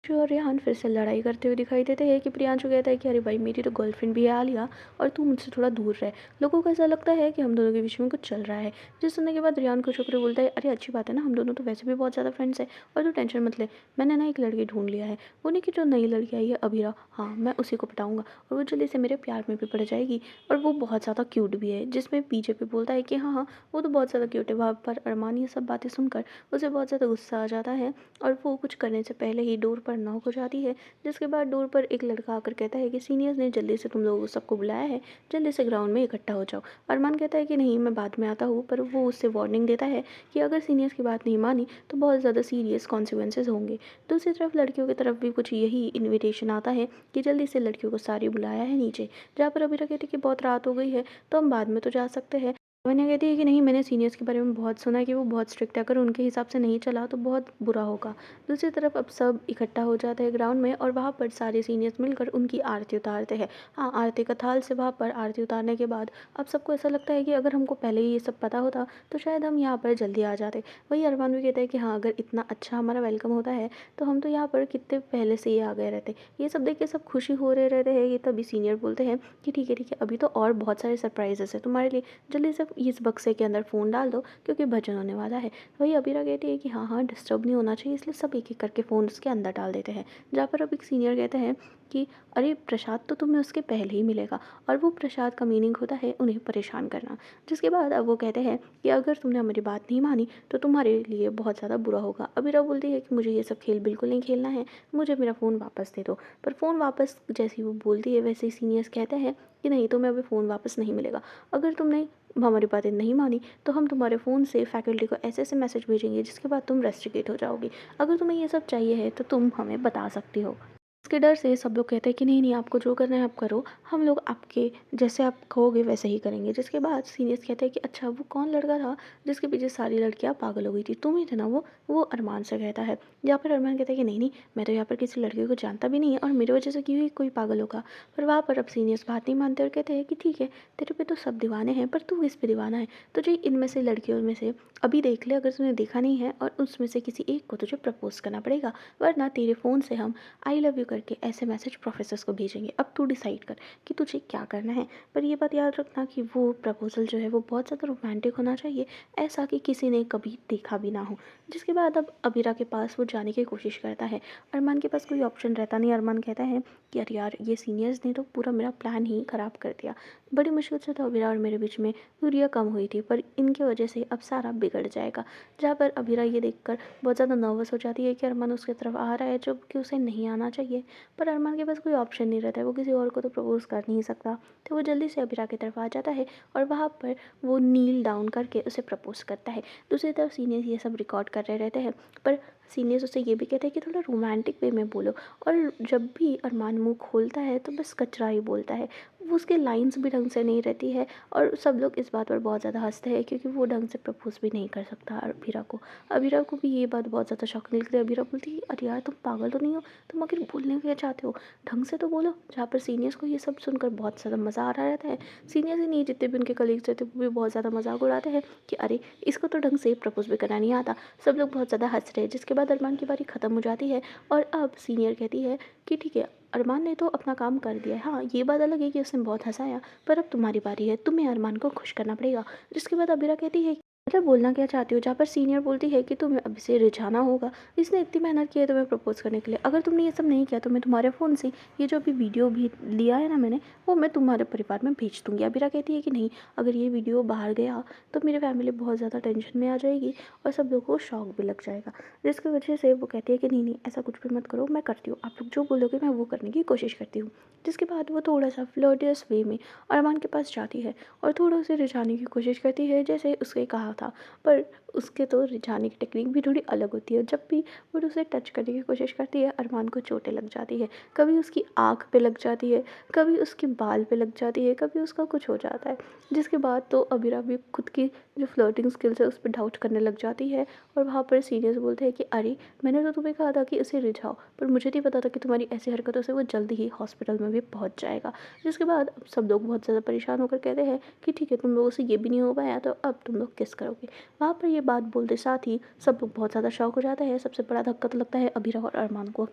प्रियांशु और रेहान फिर से लड़ाई करते हुए दिखाई देते हैं कि प्रियांशु कहता है कि अरे भाई मेरी तो गर्लफ्रेंड भी है आलिया और तू मुझसे थोड़ा दूर रहे। लोगों को ऐसा लगता है कि हम दोनों के बीच में कुछ चल रहा है। जिस सुनने के बाद रेहान खुश होकर बोलता है अरे अच्छी बात है ना, हम दोनों तो वैसे भी बहुत ज़्यादा फ्रेंड्स हैं और तू टेंशन मत ले। मैंने ना एक लड़की ढूंढ लिया है, उन्हीं की जो नई लड़की आई है अभीरा, हाँ मैं उसी को पटाऊंगा और वो जल्दी से मेरे प्यार में भी पड़ जाएगी। और वो बहुत ज़्यादा क्यूट भी है। जिसमें पीछे पे बोलता है कि हाँ हाँ वो तो बहुत ज़्यादा क्यूट है। वहाँ पर अरमान ये सब बातें सुनकर उसे बहुत ज़्यादा गुस्सा आ जाता है और वो कुछ करने से पहले ही डोर पर नॉक हो जाती है। जिसके बाद डोर पर एक लड़का आकर कहता है कि सीनियर्स ने जल्दी से तुम लोगों सबको बुलाया है, जल्दी से ग्राउंड में इकट्ठा हो जाओ। अरमान कहता है कि नहीं मैं बाद में आता हूँ, पर वो उससे वार्निंग देता है कि अगर सीनियर्स की बात नहीं मानी तो बहुत ज़्यादा सीरियस कॉन्सिक्वेंसेज होंगे। दूसरी तरफ लड़कियों की तरफ भी कुछ यही इन्विटेशन आता है कि जल्दी से लड़कियों को सारी बुलाया है नीचे, जहाँ पर अभी कहती है कि बहुत रात हो गई है तो हम बाद में तो जा सकते हैं। वन्या कहती है कि नहीं, मैंने सीनियर्स के बारे में बहुत सुना है कि वो बहुत स्ट्रिक्ट है, अगर उनके हिसाब से नहीं चला तो बहुत बुरा होगा। दूसरी तरफ अब सब इकट्ठा हो जाते हैं ग्राउंड में और वहाँ पर सारे सीनियर्स मिलकर उनकी आरती उतारते हैं। हाँ, आरती का थाल से वहाँ पर आरती उतारने के बाद अब सबको ऐसा लगता है कि अगर हमको पहले ही ये सब पता होता तो शायद हम यहाँ पर जल्दी आ जाते। वही अरमान भी कहता है कि हाँ अगर इतना अच्छा हमारा वेलकम होता है तो हम तो यहाँ पर कितने पहले से ही आ गए रहते। ये सब देख के सब खुशी हो रहे रहते हैं। ये तभी सीनियर बोलते हैं कि ठीक है अभी तो और बहुत सारे सरप्राइजेस है तुम्हारे लिए, जल्दी से इस बक्से के अंदर फ़ोन डाल दो क्योंकि भजन होने वाला है। वही अबीरा कहती है कि हाँ हाँ डिस्टर्ब नहीं होना चाहिए, इसलिए सब एक एक करके फ़ोन उसके अंदर डाल देते हैं। जहाँ पर अब एक सीनियर कहते हैं कि अरे प्रसाद तो तुम्हें उसके पहले ही मिलेगा, और वो प्रसाद का मीनिंग होता है उन्हें परेशान करना। जिसके बाद अब वो कहते हैं कि अगर तुमने हमारी बात नहीं मानी तो तुम्हारे लिए बहुत ज़्यादा बुरा होगा। अबीरा बोलती है कि मुझे ये सब खेल बिल्कुल नहीं खेलना है, मुझे मेरा फ़ोन वापस दे दो। पर फ़ोन वापस जैसे ही वो बोलती है वैसे ही सीनियर्स कहते हैं कि नहीं, तुम्हें अभी फ़ोन वापस नहीं मिलेगा। अगर तुमने हमारी बातें नहीं मानी तो हम तुम्हारे फ़ोन से फैकल्टी को ऐसे ऐसे मैसेज भेजेंगे जिसके बाद तुम रेस्ट्रिकेट हो जाओगी। अगर तुम्हें ये सब चाहिए है तो तुम हमें बता सकती हो। इसके डर से सब लोग कहते हैं कि नहीं नहीं, आपको जो करना है आप करो, हम लोग आपके जैसे आप कहोगे वैसे ही करेंगे। जिसके बाद सीनियर्स कहते हैं कि अच्छा वो कौन लड़का था जिसके पीछे सारी लड़कियां पागल हो गई थी, तुम ही थे ना वो अरमान से कहता है। यहाँ पर अरमान कहता है कि नहीं नहीं, मैं तो यहाँ पर किसी लड़के को जानता भी नहीं है और मेरी वजह से क्यों ही कोई पागल होगा। पर वहाँ पर अब सीनियर्स बात नहीं मानते और कहते हैं कि ठीक है तेरे पे तो सब दीवाने हैं पर तू किस पे दीवाना है, तुझे इनमें से लड़कियों में से अभी देख ले, अगर तूने देखा नहीं है, और उसमें से किसी एक को तुझे प्रपोज करना पड़ेगा, वरना तेरे फ़ोन से हम आई लव यू करके ऐसे मैसेज प्रोफेसर्स को भेजेंगे। अब तू डिसाइड कर कि तुझे क्या करना है। पर ये बात याद रखना कि वो प्रपोजल जो है वो बहुत ज़्यादा रोमांटिक होना चाहिए, ऐसा कि किसी ने कभी देखा भी ना हो। जिसके बाद अब अबीरा के पास वो जाने की कोशिश करता है। अरमान के पास कोई ऑप्शन रहता नहीं। अरमान कहता है कि अरे यार ये सीनियर्स ने तो पूरा मेरा प्लान ही ख़राब कर दिया। बड़ी मुश्किल से तो अबीरा और मेरे बीच में दूरियाँ कम हुई थी, पर इनकी वजह से अब सारा बिगड़ जाएगा। जहाँ पर अबीरा ये देखकर बहुत ज़्यादा नर्वस हो जाती है कि अरमान उसकी तरफ आ रहा है जो कि उसे नहीं आना चाहिए। पर अरमान के पास कोई ऑप्शन नहीं रहता है, वो किसी और को तो प्रपोज़ कर नहीं सकता। तो वो जल्दी से अबीरा की तरफ आ जाता है और वहाँ पर वो नील डाउन करके उसे प्रपोज़ करता है। दूसरी तरफ सीनियर्स ये सब रिकॉर्ड कर रहे रहते हैं, पर सीनियर्स उसे ये भी कहते हैं कि थोड़ा रोमांटिक वे में बोलो। और जब भी अरमान मुँह खोलता है तो बस कचरा ही बोलता है, वो उसकी लाइन्स भी ढंग से नहीं रहती है। और सब लोग इस बात पर बहुत ज़्यादा हँसते हैं क्योंकि वो ढंग से प्रपोज़ भी नहीं कर सकता अबीरा को। अबीरा को भी ये बात बहुत ज़्यादा शॉकिंग लगती है। अबीरा बोलती है अरे यार तुम पागल तो नहीं हो, तुम आखिर बोलने क्या चाहते हो, ढंग से तो बोलो। जहाँ पर सीनियर्स को ये सब सुनकर बहुत ज़्यादा मज़ा आ रहा रहता है। सीनियर्स ही नहीं, जितने भी उनके कलीग्स रहते हैं वो भी बहुत ज़्यादा मजाक उड़ाते हैं कि अरे इसको तो ढंग से प्रपोज़ भी करना नहीं आता। सब लोग बहुत ज़्यादा हँस रहे हैं। जिसके बाद अरमान की बारी ख़त्म हो जाती है और अब सीनियर कहती है कि ठीक है अरमान ने तो अपना काम कर दिया है, हाँ ये बात अलग है कि उसने बहुत हंसाया, पर अब तुम्हारी बारी है, तुम्हें अरमान को खुश करना पड़ेगा। जिसके बाद अबीरा कहती है मतलब बोलना क्या चाहती हो। जहाँ पर सीनियर बोलती है कि तुम्हें अब इसे रिझाना होगा, इसने इतनी मेहनत की है तुम्हें प्रपोज करने के लिए, अगर तुमने ये सब नहीं किया तो मैं तुम्हारे फ़ोन से ये जो अभी वीडियो भी लिया है ना मैंने, वो मैं तुम्हारे परिवार में भेज दूँगी। अबीरा कहती है कि नहीं, अगर ये वीडियो बाहर गया तो मेरी फैमिली बहुत ज़्यादा टेंशन में आ जाएगी और सब लोगों को शौक भी लग जाएगा। जिसकी वजह से वो कहती है कि नहीं नहीं ऐसा कुछ भी मत करो, मैं करती हूँ, आप लोग जो बोलोगे मैं वो करने की कोशिश करती हूँ। जिसके बाद वो थोड़ा सा फ्लर्टियस वे में अरमान के पास जाती है और थोड़ा उसे रिझाने की कोशिश करती है जैसे उसने कहा था। पर उसके तो रिझाने की टेक्निक भी थोड़ी अलग होती है। जब भी वो उसे टच करने की कोशिश करती है अरमान को चोटें लग जाती है। कभी उसकी आँख पे लग जाती है, कभी उसके बाल पे लग जाती है, कभी उसका कुछ हो जाता है। जिसके बाद तो अबीरा भी खुद की जो फ्लर्टिंग स्किल्स है उस पर डाउट करने लग जाती है और वहाँ पर सीनियर्स बोलते हैं कि अरे मैंने तो तुम्हें कहा था कि उसे रिझाओ, पर मुझे नहीं पता था कि तुम्हारी ऐसी हरकतों से वो जल्दी ही हॉस्पिटल में भी पहुँच जाएगा। जिसके बाद अब सब लोग बहुत ज़्यादा परेशान होकर कहते हैं कि ठीक है तुम लोगों से ये भी नहीं हो पाया तो अब तुम लोग किस करोगे। वहाँ पर ये बात बोलते साथ ही सब लोग बहुत ज़्यादा शॉक हो जाता है। सबसे बड़ा धक्का तो लगता है अबीरा और अरमान को।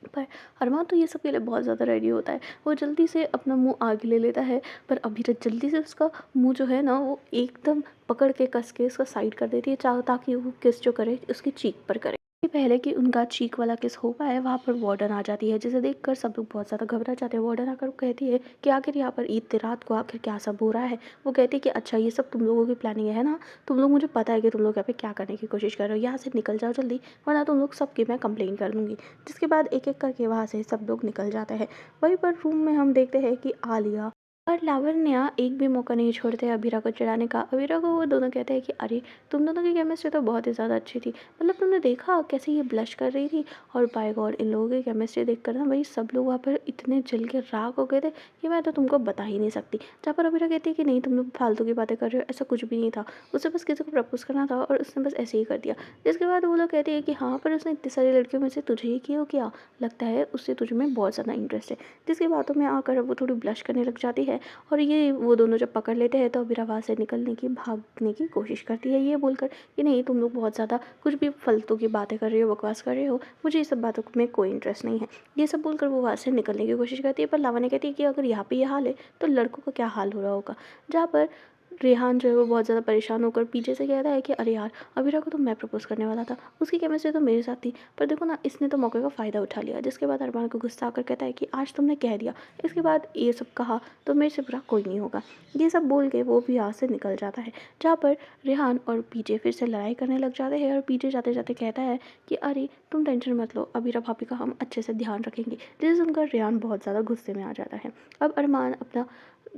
पर अरमान तो ये सब के लिए बहुत ज़्यादा रेडी होता है। वो जल्दी से अपना मुँह आगे ले लेता है, पर अभीरत जल्दी से उसका मुँह जो है ना वो एकदम पकड़ के कस के उसका साइड कर देती है, ताकि वो किस जो करे उसकी चीक पर करे। इससे पहले कि उनका चीक वाला किस हो पाए, वहाँ पर वार्डन आ जाती है, जिसे देखकर सब लोग बहुत ज़्यादा घबरा जाते हैं। वार्डन आकर कहती है कि आखिर यहाँ पर ईद रात को आखिर क्या सब हो रहा है। वो कहती है कि अच्छा ये सब तुम लोगों की प्लानिंग है ना, तुम लोग, मुझे पता है कि तुम लोग यहाँ पे क्या करने की कोशिश कर रहे हो, यहाँ से निकल जाओ जल्दी, वरना तुम लोग सबकी मैं कंप्लेन कर दूंगी। जिसके बाद एक-एक करके वहाँ से सब लोग निकल जाते हैं। वहीं पर रूम में हम देखते हैं कि आलिया और लावण्या एक भी मौका नहीं छोड़ते अबीरा को चिढ़ाने का। अबीरा को वो दोनों कहते हैं कि अरे तुम दोनों की केमिस्ट्री तो बहुत ही ज़्यादा अच्छी थी। मतलब तुमने देखा कैसे ये ब्लश कर रही थी, और बाय गॉड इन लोगों की केमिस्ट्री देखकर ना भाई सब लोग वहाँ पर इतने जल के राख हो गए थे कि मैं तो तुमको बता ही नहीं सकती। जहाँ पर अबीरा कहती है कि नहीं तुम लोग फालतू की बातें कर रहे हो, ऐसा कुछ भी नहीं था। उसे बस किसी को प्रपोज़ करना था और उसने बस ऐसे ही कर दिया। जिसके बाद वो लोग कहते हैं कि हाँ पर उसने इतनी सारी लड़कियों में से तुझे ही क्यों किया, लगता है उससे तुझ में बहुत ज़्यादा इंटरेस्ट है। जिसकी बातों में आकर वो थोड़ी ब्लश करने लग जाती है, और ये वो दोनों जब पकड़ लेते हैं तो अबीरा वहाँ से निकलने की भागने की कोशिश करती है, ये बोलकर कि नहीं तुम लोग बहुत ज़्यादा कुछ भी फालतू की बातें कर रहे हो, बकवास कर रहे हो, मुझे ये सब बातों में कोई इंटरेस्ट नहीं है। ये सब बोलकर वो वहाँ से निकलने की कोशिश करती है, पर लावण्य कहती है कि अगर यहाँ पे ये हाल है तो लड़कों का क्या हाल हो रहा होगा। जहाँ पर रेहान जो है वो बहुत ज़्यादा परेशान होकर पीछे से कहता है कि अरे यार अबीरा को तो मैं प्रपोज़ करने वाला था, उसकी केमिस्ट्री तो मेरे साथ थी, पर देखो ना इसने तो मौके का फ़ायदा उठा लिया। जिसके बाद अरमान को गुस्सा आकर कहता है कि आज तुमने कह दिया, इसके बाद ये सब कहा तो मेरे से बुरा कोई नहीं होगा। ये सब बोल के वो भी यहाँ से निकल जाता है। जहाँ पर रेहान और पीछे फिर से लड़ाई करने लग जाते हैं, और पीछे जाते जाते कहता है कि अरे तुम टेंशन मत लो, अबीरा भाभी का हम अच्छे से ध्यान रखेंगे। जिसे सुनकर रेहान बहुत ज़्यादा गुस्से में आ जाता है। अब अरमान अपना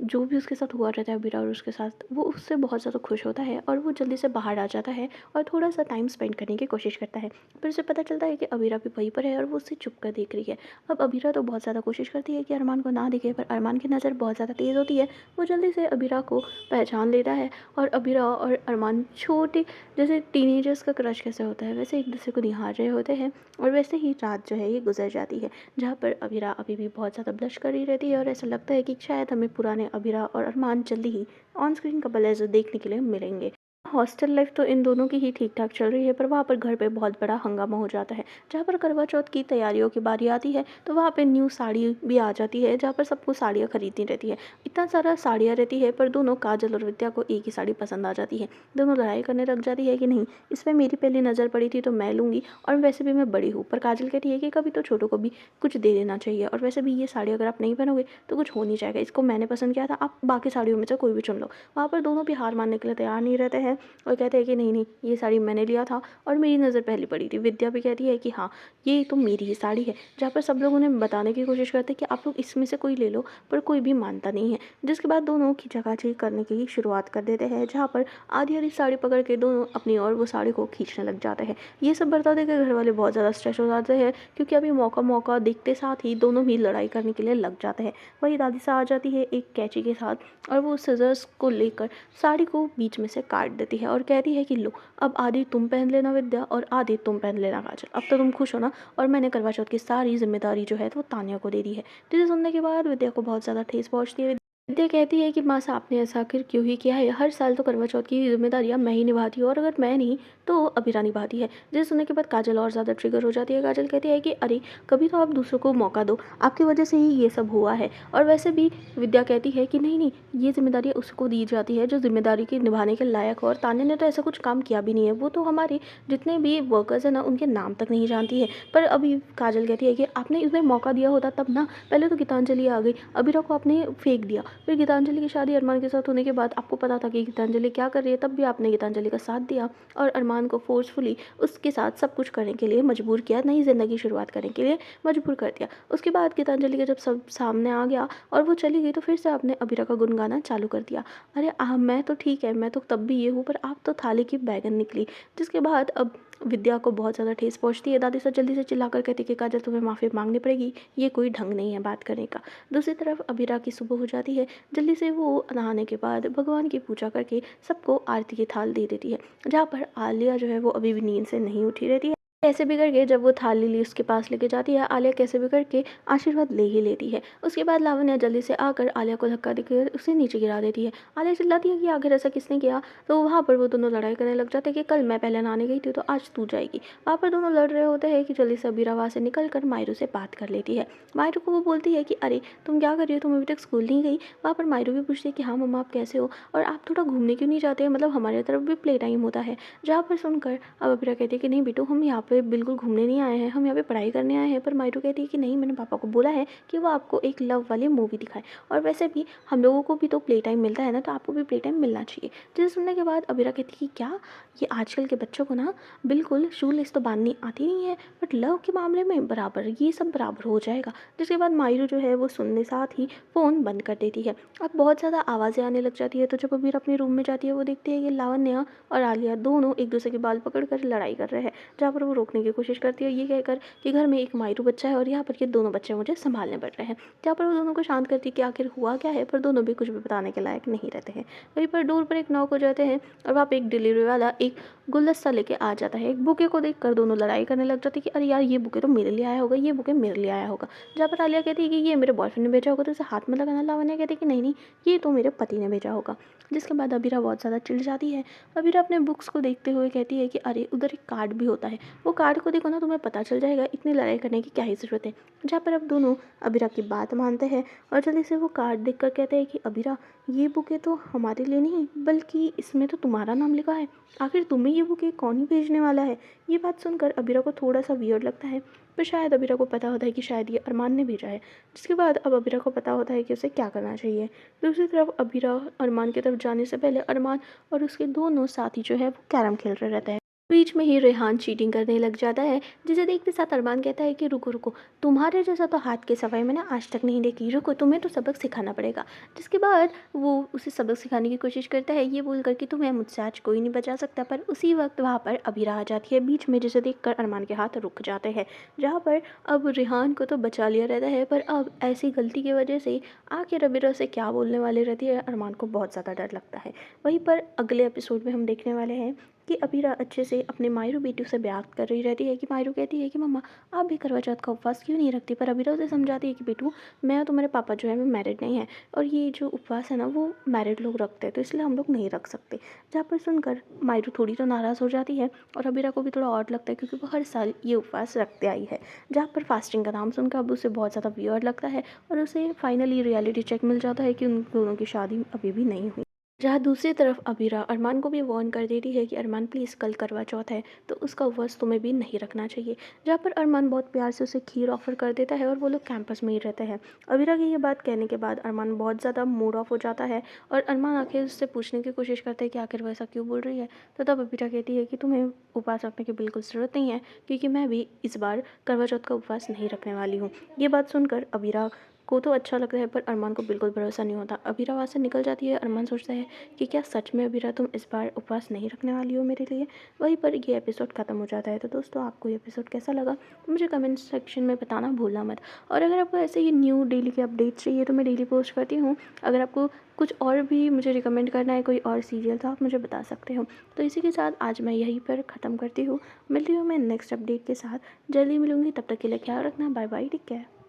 जो भी उसके साथ हुआ रहता है अबीरा और उसके साथ, वो उससे बहुत ज़्यादा खुश होता है, और वो जल्दी से बाहर आ जाता है और थोड़ा सा टाइम स्पेंड करने की कोशिश करता है। फिर उसे पता चलता है कि अबीरा भी वहीं पर है और वो उससे चुप कर देख रही है। अब अबीरा तो बहुत ज़्यादा कोशिश करती है कि अरमान को ना दिखे, पर अरमान की नज़र बहुत ज़्यादा तेज़ होती है। वो जल्दी से अबीरा को पहचान लेता है, और अबीरा और अरमान छोटे जैसे टीनेजर्स का क्रश कैसे होता है वैसे एक दूसरे को निहार रहे होते हैं, और वैसे ही रात जो है ये गुजर जाती है। जहाँ पर अबीरा अभी भी बहुत ज़्यादा ब्लश कर रही रहती है, और ऐसा लगता है कि शायद हमें पुराने अबीरा और अरमान जल्दी ही ऑन स्क्रीन कपल ऐसे देखने के लिए मिलेंगे। हॉस्टल लाइफ तो इन दोनों की ही ठीक ठाक चल रही है, पर वहाँ पर घर पे बहुत बड़ा हंगामा हो जाता है। जहाँ पर करवा चौथ की तैयारियों की बारी आती है तो वहाँ पे न्यू साड़ी भी आ जाती है, जहाँ पर सबको साड़ियाँ खरीदनी रहती है। इतना सारा साड़ियाँ रहती है, पर दोनों काजल और विद्या को एक ही साड़ी पसंद आ जाती है। दोनों लड़ाई करने लग जाती है कि नहीं इस पर मेरी पहली नज़र पड़ी थी तो मैं लूँगी, और वैसे भी मैं बड़ी हूँ। पर काजल कहती है कि कभी तो छोटों को भी कुछ दे देना चाहिए, और वैसे भी ये साड़ी अगर आप नहीं पहनोगे तो कुछ हो नहीं जाएगा, इसको मैंने पसंद किया था, आप बाकी साड़ियों में से कोई भी चुन लो। वहाँ पर दोनों भी हार मानने के लिए तैयार नहीं रहते हैं, और कहते हैं कि नहीं नहीं ये साड़ी मैंने लिया था और मेरी नज़र पहले पड़ी थी। विद्या भी कहती है कि हाँ ये तो मेरी ही साड़ी है। जहाँ पर सब लोग उन्हें बताने की कोशिश करते हैं कि आप लोग इसमें से कोई ले लो, पर कोई भी मानता नहीं है। जिसके बाद दोनों खींचाखाची करने की शुरुआत कर देते हैं, जहाँ पर आधी आधी साड़ी पकड़ के दोनों अपनी और वो साड़ी को खींचने लग जाते हैं। ये सब बर्ताव देकर घर वाले बहुत ज़्यादा स्ट्रेस हो जाते हैं, क्योंकि अभी मौका मौका देखते साथ ही दोनों ही लड़ाई करने के लिए लग जाते हैं। वही दादी सा आ जाती है एक कैंची के साथ, और वो सिजर्स को लेकर साड़ी को बीच में से काट देती है, और कहती है कि लो अब आधी तुम पहन लेना विद्या और आधी तुम पहन लेना काजल, अब तो तुम खुश हो ना, और मैंने करवा चौथ की सारी जिम्मेदारी जो है वो तान्या को दे दी है। जिसे सुनने के बाद विद्या को बहुत ज़्यादा ठेस पहुंचती है। विद्या कहती है कि माँ साहब आपने ऐसा आखिर क्यों ही किया है, हर साल तो करवा चौथ की जिम्मेदारियाँ मैं ही निभाती हूँ, और अगर मैं नहीं तो अबीरा निभाती है। जिसे सुनने के बाद काजल और ज़्यादा ट्रिगर हो जाती है। काजल कहती है कि अरे कभी तो आप दूसरों को मौका दो, आपकी वजह से ही ये सब हुआ है। और वैसे भी विद्या कहती है कि नहीं नहीं ये जिम्मेदारी उसको दी जाती है जो जिम्मेदारी के निभाने के लायक हो, और तान्या ने तो ऐसा कुछ काम किया भी नहीं है, वो तो हमारे जितने भी वर्कर्स हैं ना उनके नाम तक नहीं जानती है। पर अभी काजल कहती है कि आपने इसमें मौका दिया होता तब ना, पहले तो गीतांजलि आ गई, अबीरा को आपने फेंक दिया, फिर गीतांजलि की शादी अरमान के साथ होने के बाद आपको पता था कि गीतांजलि क्या कर रही है, तब भी आपने गीतांजलि का साथ दिया और अरमान को फोर्सफुली उसके साथ सब कुछ करने के लिए मजबूर किया, नई ज़िंदगी शुरुआत करने के लिए मजबूर कर दिया। उसके बाद गीतांजलि का जब सब सामने आ गया और वो चली गई, तो फिर से आपने अबीरा का गुन गाना चालू कर दिया। अरे मैं तो ठीक है, मैं तो तब भी ये हूँ, पर आप तो थाली की बैगन निकली। जिसके बाद अब विद्या को बहुत ज़्यादा ठेस पहुंचती है। दादी सर जल्दी से चिल्लाकर कहती कि काजल तुम्हें माफ़ी मांगनी पड़ेगी, ये कोई ढंग नहीं है बात करने का। दूसरी तरफ अबीरा की सुबह हो जाती है। जल्दी से वो नहाने के बाद भगवान की पूजा करके सबको आरती की थाल दे देती है। जहाँ पर आलिया जो है वो अभी भी नींद से नहीं उठी रहती है। कैसे भी करके जब वो थाली ली उसके पास लेके जाती है, आलिया कैसे भी करके आशीर्वाद ले ही लेती है। उसके बाद लावण्या जल्दी से आकर आलिया को धक्का देकर उसे नीचे गिरा देती है। आलिया चिल्लाती है कि आखिर ऐसा किसने किया। तो वहाँ पर वो दोनों लड़ाई करने लग जाते हैं कि कल मैं पहले नहाने गई थी तो आज तू जाएगी। वहाँ पर दोनों लड़ रहे होते हैं कि जल्दी से अबीरा वहाँ से निकल कर मायरू से बात कर लेती है। मायरू को वो बोलती है कि अरे तुम क्या कर रही हो, तुम अभी तक स्कूल नहीं गई। वहाँ पर मायरू भी पूछती है कि हाँ मम्मा आप कैसे हो, और आप थोड़ा घूमने क्यों नहीं जाते, मतलब हमारे तरफ भी प्ले टाइम होता है। जहाँ पर सुनकर अब अबीरा कहती है कि नहीं बेटू, हम यहाँ पे बिल्कुल घूमने नहीं आए हैं, हम यहाँ पे पढ़ाई करने आए हैं। पर मायरू कहती है कि नहीं, मैंने पापा को बोला है कि वो आपको एक लव वाली मूवी दिखाए, और वैसे भी हम लोगों को भी तो प्ले टाइम मिलता है ना, तो आपको भी प्ले टाइम मिलना चाहिए। जिसे सुनने के बाद अबीरा कहती है कि क्या, ये आजकल के बच्चों को ना बिल्कुल शू लेस तो बांधनी आती नहीं है, बट लव के मामले में बराबर ये सब बराबर हो जाएगा। जिसके बाद मायरू जो है वो सुनने साथ ही फ़ोन बंद कर देती है। अब बहुत ज़्यादा आवाज़ें आने लग जाती है। तो जब अबीरा अपने रूम में जाती है वो देखती है कि लावण्या और आलिया दोनों एक दूसरे के बाल पकड़ कर लड़ाई कर रहे हैं। जहाँ पर वो रोकने की कोशिश करती है ये कहकर कि घर में एक मायरू बच्चा है और यहाँ पर ये दोनों बच्चे मुझे संभालने पड़ रहे हैं। जहाँ पर वो दोनों को शांत करती है कि आखिर हुआ क्या है, पर दोनों भी कुछ भी बताने के लायक नहीं रहते हैं। वहीं पर डोर पर एक नॉक हो जाते हैं और वहाँ पे एक डिलीवरी वाला एक गुलदस्ता लेके आ जाता है। एक बुके को देखकर दोनों लड़ाई करने लग जाती है कि अरे यार, ये बुके तो मेरे लिए आया होगा, ये बुके मेरे लिए आया होगा। जहाँ पर आलिया कहती है कि ये मेरे बॉयफ्रेंड ने भेजा होगा तो उसे हाथ में लगाना। लावण्या कहती है कि नहीं नहीं, ये तो मेरे पति ने भेजा होगा। जिसके बाद अबीरा बहुत ज़्यादा चिढ़ जाती है। अबीरा अपने बुक्स को देखते हुए कहती है कि अरे उधर एक कार्ड भी होता है, वो कार्ड को देखो ना, तुम्हें पता चल जाएगा, इतनी लड़ाई करने की क्या ही ज़रूरत है। जहाँ पर अब दोनों अबीरा की बात मानते हैं और जल्दी से वो कार्ड देखकर कहते हैं कि अबीरा, ये बुके तो हमारे लिए नहीं बल्कि इसमें तो तुम्हारा नाम लिखा है, आखिर तुम्हें ये बुके कौन ही भेजने वाला है। ये बात सुनकर अबीरा को थोड़ा सा वियर्ड लगता है, पर शायद अबीरा को पता होता है कि शायद ये अरमान ने भेजा है। जिसके बाद अब अबीरा को पता होता है कि उसे क्या करना चाहिए। दूसरी तरफ अबीरा अरमान की तरफ जाने से पहले अरमान और उसके दोनों साथी जो है वो कैरम खेल रहे रहते हैं। बीच में ही रेहान चीटिंग करने लग जाता है, जिसे देखते साथ अरमान कहता है कि रुको रुको, तुम्हारे जैसा तो हाथ की सफाई मैंने आज तक नहीं देखी, रुको तुम्हें तो सबक सिखाना पड़ेगा। जिसके बाद वो उसे सबक सिखाने की कोशिश करता है, ये बोल कर कि तुम्हें मुझसे आज कोई नहीं बचा सकता। पर उसी वक्त वहाँ पर अबीरा आ जाती है बीच में, जिसे देखकर अरमान के हाथ रुक जाते हैं। जहाँ पर अब रेहान को तो बचा लिया रहता है, पर अब ऐसी गलती की वजह से आखिर अबीरा से क्या बोलने वाली रहती है, अरमान को बहुत ज़्यादा डर लगता है। वहीं पर अगले एपिसोड में हम देखने वाले हैं कि अबीरा अच्छे से अपने मायरू बेटू से बात कर रही रहती है कि मायरू कहती है कि मम्मा आप भी करवा चौथ का उपवास क्यों नहीं रखती। पर अबीरा उसे समझाती है कि बेटू, मैं और तुम्हारे पापा जो है वो मैरिड नहीं है, और ये जो उपवास है ना वो मैरिड लोग रखते हैं, तो इसलिए हम लोग नहीं रख सकते। जहाँ पर सुनकर मायरू थोड़ी तो नाराज़ हो जाती है और अबीरा को भी थोड़ा ऑड लगता है क्योंकि वो हर साल ये उपवास रखते आई है। जहाँ पर फास्टिंग का नाम सुनकर अब उसे बहुत ज़्यादा वियर्ड लगता है और उसे फाइनली रियलिटी चेक मिल जाता है कि उन दोनों की शादी अभी भी नहीं हुई। जहाँ दूसरी तरफ अबीरा अरमान को भी वार्न कर देती है कि अरमान प्लीज़, कल करवा चौथ है तो उसका उपवास तुम्हें भी नहीं रखना चाहिए। जहाँ पर अरमान बहुत प्यार से उसे खीर ऑफर कर देता है और वो लोग कैंपस में ही रहते हैं। अबीरा की ये बात कहने के बाद अरमान बहुत ज़्यादा मूड ऑफ हो जाता है और अरमान आखिर उससे पूछने की कोशिश करता है कि आखिर वो ऐसा क्यों बोल रही है। तो तब अबीरा कहती है कि तुम्हें उपवास रखने की बिल्कुल ज़रूरत नहीं है, क्योंकि मैं भी इस बार करवा चौथ का उपवास नहीं रखने वाली हूँ। ये बात सुनकर अबीरा को तो अच्छा लगता है, पर अरमान को बिल्कुल भरोसा नहीं होता। अबीरा वहाँ से निकल जाती है। अरमान सोचता है कि क्या सच में अबीरा तुम इस बार उपवास नहीं रखने वाली हो मेरे लिए। वहीं पर ये एपिसोड ख़त्म हो जाता है। तो दोस्तों, आपको ये एपिसोड कैसा लगा मुझे कमेंट सेक्शन में बताना भूलना मत। और अगर आपको ऐसे ही न्यू डेली के अपडेट्स चाहिए तो मैं डेली पोस्ट करती हूँ। अगर आपको कुछ और भी मुझे रिकमेंड करना है, कोई और सीरियल, तो आप मुझे बता सकते हो। तो इसी के साथ आज मैं यहीं पर ख़त्म करती हूँ। मिलती हूँ मैं नेक्स्ट अपडेट के साथ, जल्दी मिलूँगी। तब तक के लिए ख्याल रखना। Bye bye, take care.